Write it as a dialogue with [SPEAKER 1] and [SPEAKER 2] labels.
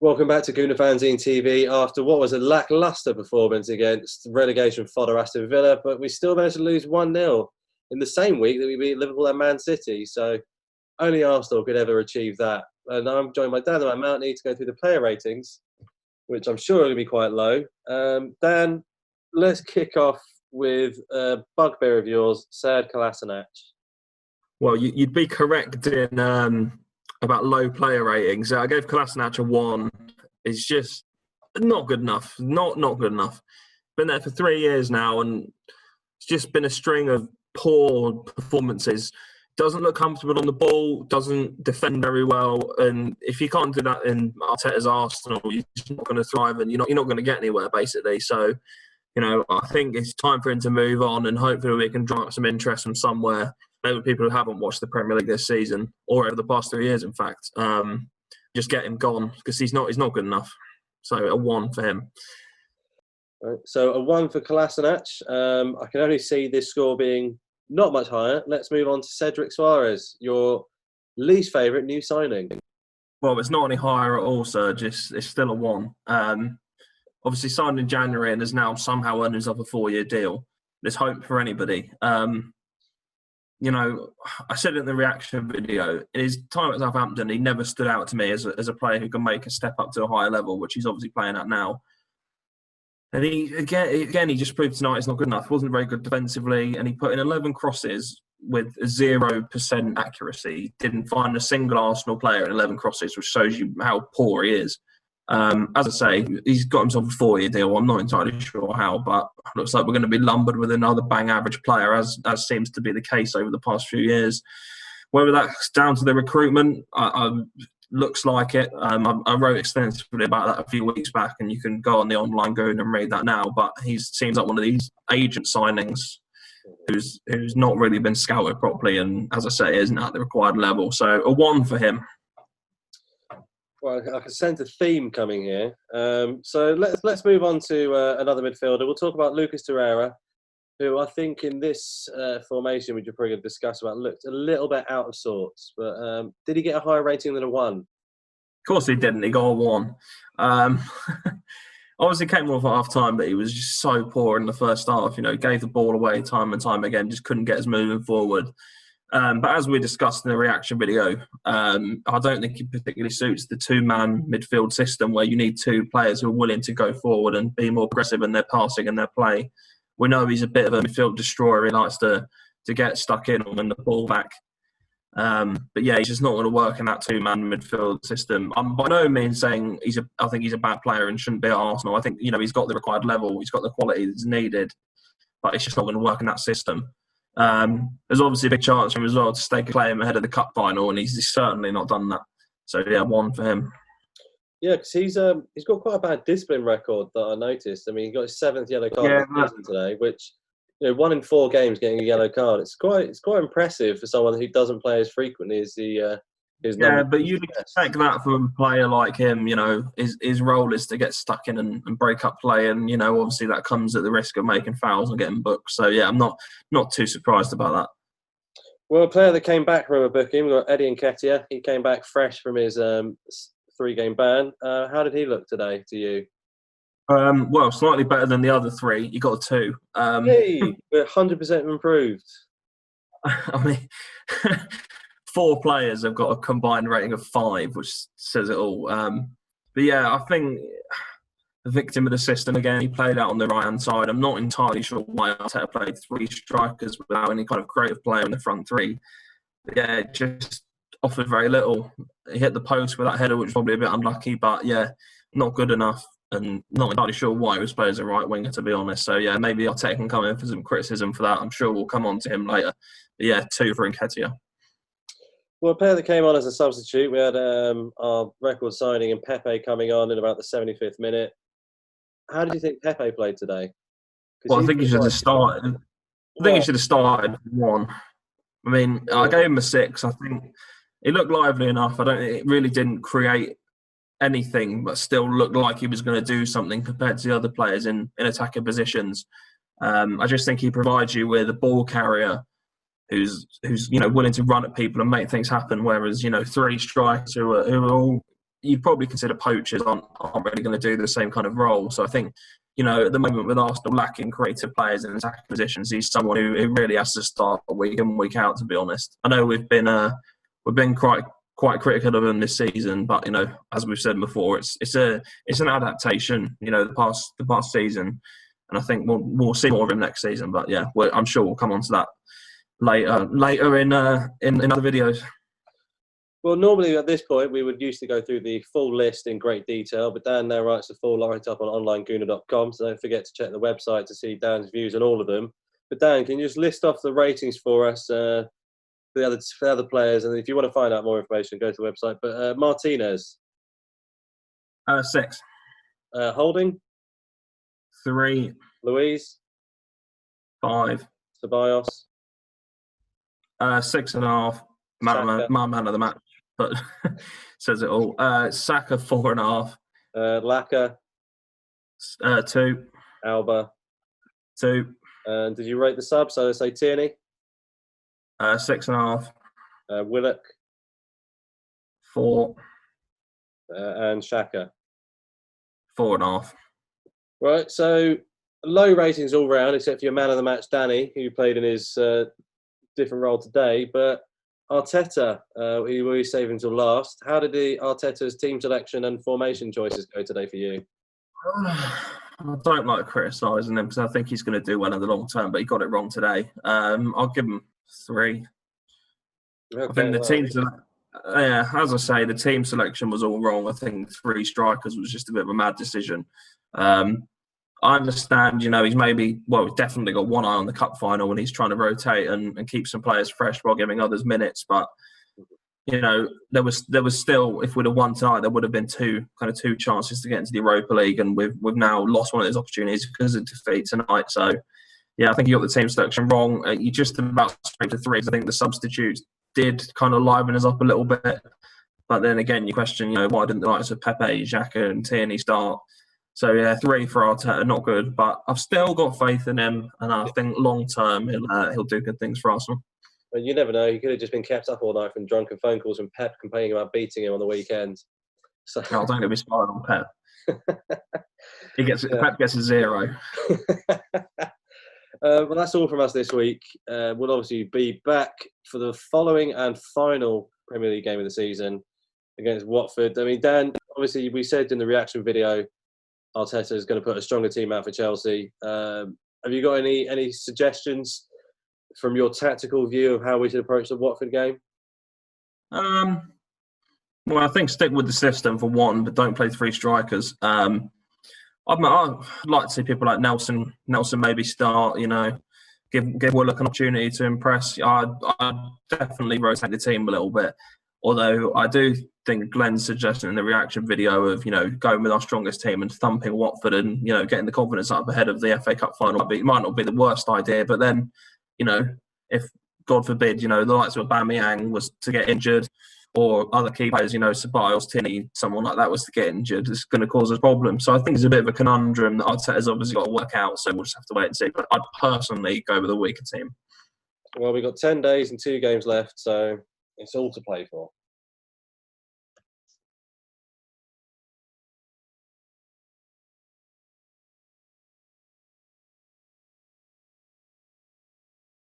[SPEAKER 1] Welcome back to Gooner Fanzine TV after what was a lacklustre performance against relegation fodder Aston Villa, but we still managed to lose 1-0 in the same week that we beat Liverpool and Man City, so only Arsenal could ever achieve that. And I'm joined by Dan and Mountney to go through the player ratings, which I'm sure are going to be quite low. Dan, let's kick off with a bugbear of yours, Sead Kolasinac.
[SPEAKER 2] Well, you'd be correct in about low player ratings. I gave Kolasinac a 1. It's just not good enough. Not good enough. Been there for 3 years now, and it's just been a string of poor performances. Doesn't look comfortable on the ball, doesn't defend very well, and if you can't do that in Arteta's Arsenal, you're just not going to thrive, and you're not going to get anywhere, basically. So, I think it's time for him to move on, and hopefully we can drum up some interest from somewhere. Maybe people who haven't watched the Premier League this season, or over the past 3 years, in fact, just get him gone because he's not good enough. So a 1 for him.
[SPEAKER 1] Right, so a 1 for Kolasinac. I can only see this score being not much higher. Let's move on to Cedric Soares, your least favourite new signing.
[SPEAKER 2] Well, it's not any higher at all, Serge. It's still a 1. Obviously signed in January and has now somehow earned himself a 4-year deal. There's hope for anybody. I said it in the reaction video, in his time at Southampton, he never stood out to me as a player who can make a step up to a higher level, which he's obviously playing at now. And he just proved tonight he's not good enough. He wasn't very good defensively, and he put in 11 crosses with 0% accuracy. He didn't find a single Arsenal player in 11 crosses, which shows you how poor he is. As I say, he's got himself a 4-year deal. I'm not entirely sure how, but it looks like we're going to be lumbered with another bang average player, as seems to be the case over the past few years. Whether that's down to the recruitment, looks like it. I wrote extensively about that a few weeks back, and you can go on the online Gooner and read that now. But he seems like one of these agent signings who's not really been scouted properly, and as I say, isn't at the required level. So a 1 for him.
[SPEAKER 1] Well, I can sense a theme coming here. So let's move on to another midfielder. We'll talk about Lucas Torreira, who I think in this formation, which we're probably going to discuss about, looked a little bit out of sorts. But did he get a higher rating than a 1?
[SPEAKER 2] Of course he didn't. He got a 1. Obviously came off at half-time, but he was just so poor in the first half. Gave the ball away time and time again, just couldn't get us moving forward. But as we discussed in the reaction video, I don't think he particularly suits the 2-man midfield system where you need 2 players who are willing to go forward and be more aggressive in their passing and their play. We know he's a bit of a midfield destroyer. He likes to get stuck in and win the ball back. But yeah, he's just not going to work in that 2-man midfield system. I'm by no means saying I think he's a bad player and shouldn't be at Arsenal. I think he's got the required level, he's got the quality that's needed, but it's just not going to work in that system. There's obviously a big chance for him as well to stake a claim ahead of the cup final, and he's certainly not done that. So yeah, 1 for him.
[SPEAKER 1] Yeah, because he's got quite a bad discipline record that I noticed. I mean, he got his 7th yellow card of the season today, which 1 in 4 games getting a yellow card. It's quite impressive for someone who doesn't play as frequently as his number.
[SPEAKER 2] Yeah, but you'd expect that from a player like him. His role is to get stuck in and break up play, and obviously that comes at the risk of making fouls and getting booked. So yeah, I'm not too surprised about that.
[SPEAKER 1] Well, a player that came back from a booking, we've got Eddie Nketiah. He came back fresh from his 3-game ban. How did he look today to you?
[SPEAKER 2] Well, slightly better than the other 3. You got a 2.
[SPEAKER 1] Hey, we're 100% improved.
[SPEAKER 2] I mean, 4 players have got a combined rating of 5, which says it all. But yeah, I think the victim of the system again. He played out on the right-hand side. I'm not entirely sure why Arteta played 3 strikers without any kind of creative player in the front 3. But yeah, it just offered very little. He hit the post with that header, which was probably a bit unlucky, but yeah, not good enough. And not entirely sure why he was playing as a right winger, to be honest. So yeah, maybe Arteta can come in for some criticism for that. I'm sure we'll come on to him later. But yeah, 2 for Nketiah.
[SPEAKER 1] Well, a player that came on as a substitute, we had our record signing and Pepe coming on in about the 75th minute. How did you think Pepe played today?
[SPEAKER 2] Well, I think he should have started. I think he should have started 1. I mean, I gave him a 6. I think he looked lively enough. It really didn't create anything, but still looked like he was going to do something compared to the other players in attacking positions. I just think he provides you with a ball carrier who's willing to run at people and make things happen. Whereas 3 strikers who are all you'd probably consider poachers aren't really going to do the same kind of role. So I think, you know, at the moment with Arsenal lacking creative players in attacking positions, he's someone who really has to start week in, week out, to be honest. I know we've been quite critical of him this season, but, you know, as we've said before, it's an adaptation, you know, the past season, and I think we'll see more of him next season. But yeah, I'm sure we'll come on to that later in other videos.
[SPEAKER 1] Well, normally at this point, we would used to go through the full list in great detail, but Dan now writes the full write-up on onlinegooner.com, so don't forget to check the website to see Dan's views on all of them. But Dan, can you just list off the ratings for us for the other players? And if you want to find out more information, go to the website. But Martinez.
[SPEAKER 2] 6.
[SPEAKER 1] Holding.
[SPEAKER 2] 3.
[SPEAKER 1] Luiz.
[SPEAKER 2] 5.
[SPEAKER 1] Ceballos.
[SPEAKER 2] 6.5. Man of the match, but says it all. Saka 4.5.
[SPEAKER 1] Laka.
[SPEAKER 2] 2.
[SPEAKER 1] Alba.
[SPEAKER 2] 2.
[SPEAKER 1] And did you rate the subs? So let's say Tierney.
[SPEAKER 2] 6.5.
[SPEAKER 1] Willock.
[SPEAKER 2] 4.
[SPEAKER 1] And Xhaka.
[SPEAKER 2] 4.5.
[SPEAKER 1] Right, so low ratings all round, except for your man of the match, Danny, who played in his different role today. But Arteta, we will save until last. How did Arteta's team selection and formation choices go today for you?
[SPEAKER 2] I don't like criticising him because I think he's going to do well in the long term, but he got it wrong today. I'll give him 3.
[SPEAKER 1] Okay,
[SPEAKER 2] I think the team, as I say, the team selection was all wrong. I think 3 strikers was just a bit of a mad decision. I understand, you know, he's definitely got one eye on the cup final and he's trying to rotate and keep some players fresh while giving others minutes. But, you know, there was still, if we'd have won tonight, there would have been two chances to get into the Europa League, and we've now lost one of those opportunities because of defeat tonight. So, yeah, I think you got the team selection wrong. You just about straight to 3. I think the substitutes did kind of liven us up a little bit. But then again, you question, you know, why didn't the likes of Pepe, Xhaka and Tierney start? So, yeah, 3 for Arteta, not good. But I've still got faith in him, and I think long term he'll do good things for Arsenal.
[SPEAKER 1] Well, you never know. He could have just been kept up all night from drunken phone calls from Pep complaining about beating him on the weekend. So
[SPEAKER 2] don't get me started on Pep. Pep gets a 0.
[SPEAKER 1] Well, that's all from us this week. We'll obviously be back for the following and final Premier League game of the season against Watford. I mean, Dan, obviously we said in the reaction video, Arteta is going to put a stronger team out for Chelsea. Have you got any suggestions from your tactical view of how we should approach the Watford game?
[SPEAKER 2] Well, I think stick with the system for one, but don't play 3 strikers. I'd like to see people like Nelson maybe start, you know, give Willock an opportunity to impress. I'd definitely rotate the team a little bit. Although I do think Glenn's suggestion in the reaction video of, you know, going with our strongest team and thumping Watford and, you know, getting the confidence up ahead of the FA Cup final might not be the worst idea. But then, you know, if, God forbid, you know, the likes of Aubameyang was to get injured, or other key players, you know, Ceballos, Tierney, someone like that was to get injured, it's going to cause us problems. So I think it's a bit of a conundrum that Arteta's obviously got to work out, so we'll just have to wait and see. But I'd personally go with a weaker team.
[SPEAKER 1] Well, we've got 10 days and 2 games left, so it's all to play for.